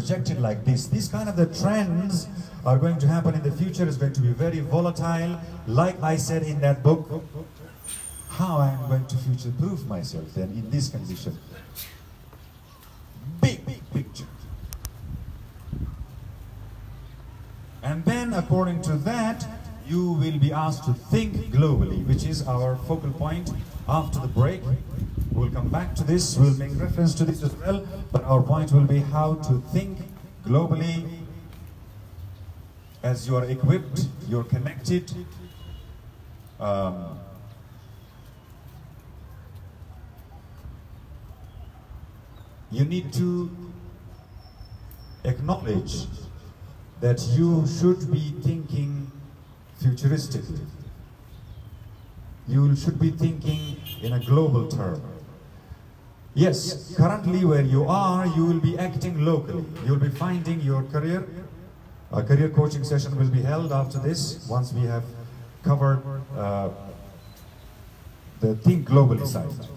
projected like this. These kind of the trends are going to happen in the future. It's going to be very volatile. Like I said in that book, how I'm going to future-proof myself then in this condition. Big picture. And then according to that, you will be asked to think globally, which is our focal point after the break. We'll come back to this, we'll make reference to this as well, but our point will be how to think globally as you are equipped, you're connected. You need to acknowledge that you should be thinking futuristically. You should be thinking in a global term. Yes, currently where you are, you will be acting locally. You will be finding your career. A career coaching session will be held after this, once we have covered the think globally side.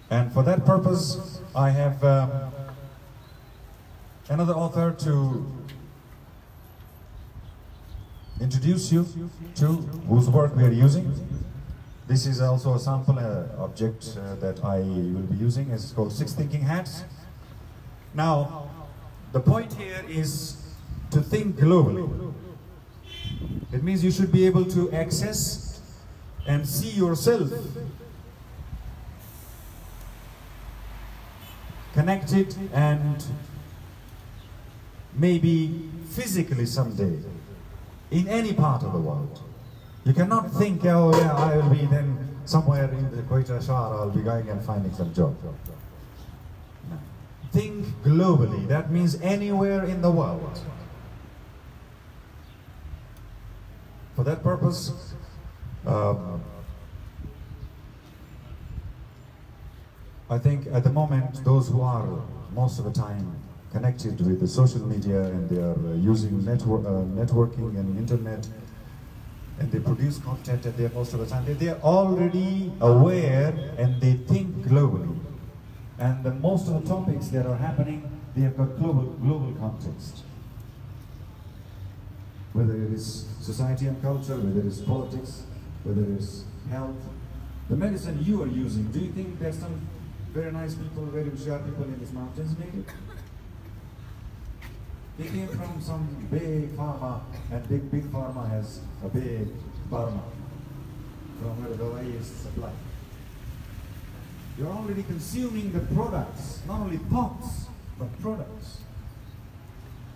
And for that purpose, I have another author to introduce you to, whose work we are using. This is also a sample object that I will be using. It's called 6 Thinking Hats. Now, the point here is to think globally. It means you should be able to access and see yourself connected and maybe physically someday in any part of the world. You cannot think, oh yeah, I will be then somewhere in the Quetta Shah, I'll be going and finding some job. No. Think globally. That means anywhere in the world. For that purpose, I think at the moment, those who are most of the time connected with the social media and they are using networking and internet, and they produce content at there most of the time, they are already aware and they think globally. And most of the topics that are happening, they have got global context. Whether it is society and culture, whether it is politics, whether it is health. The medicine you are using, do you think there's some very nice people, very sharp people in these mountains make it? They came from some big pharma, and big pharma has a big pharma from where the way is supplied. You're already consuming the products, not only thoughts, but products.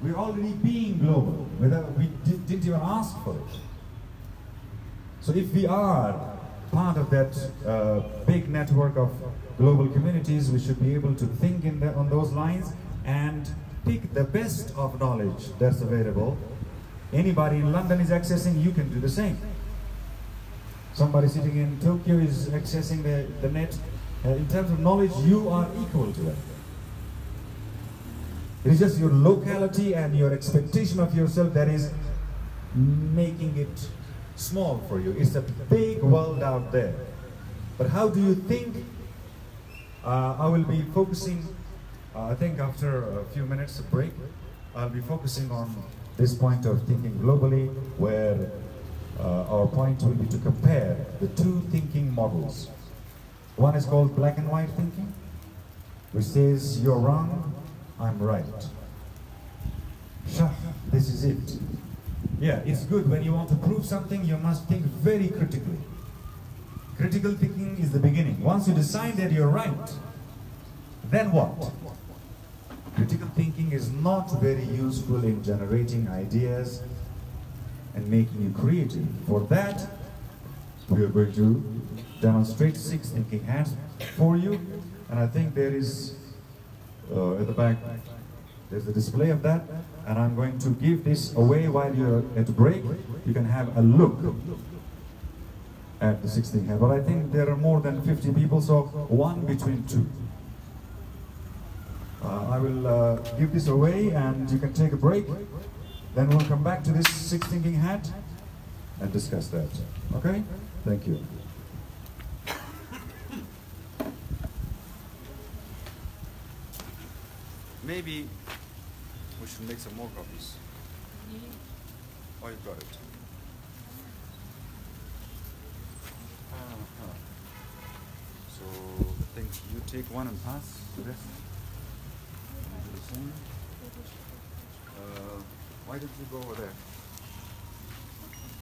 We're already being global, without we didn't even ask for it. So if we are part of that big network of global communities, we should be able to think on those lines and pick the best of knowledge that's available. Anybody in London is accessing, you can do the same. Somebody sitting in Tokyo is accessing the net. In terms of knowledge, you are equal to them. It is just your locality and your expectation of yourself that is making it small for you. It's a big world out there. But how do you think? I will be focusing, I think after a few minutes of break, I'll be focusing on this point of thinking globally, where our point will be to compare the two thinking models. One is called black and white thinking, which says you're wrong, I'm right. Shah, this is it. Yeah, it's good when you want to prove something, you must think very critically. Critical thinking is the beginning. Once you decide that you're right, then what? Critical thinking is not very useful in generating ideas and making you creative. For that, we are going to demonstrate 6 thinking hats for you. And I think there is, at the back, there's a display of that. And I'm going to give this away while you're at break. You can have a look at the 6 thinking hats. But I think there are more than 50 people, so 1 between 2. I will give this away and you can take a break. Then we'll come back to this 6 thinking hat and discuss that. Okay? Thank you. maybe we should make some more copies. Oh, you got it. So I think you take one and pass the rest. You do the same. Why did you go over there?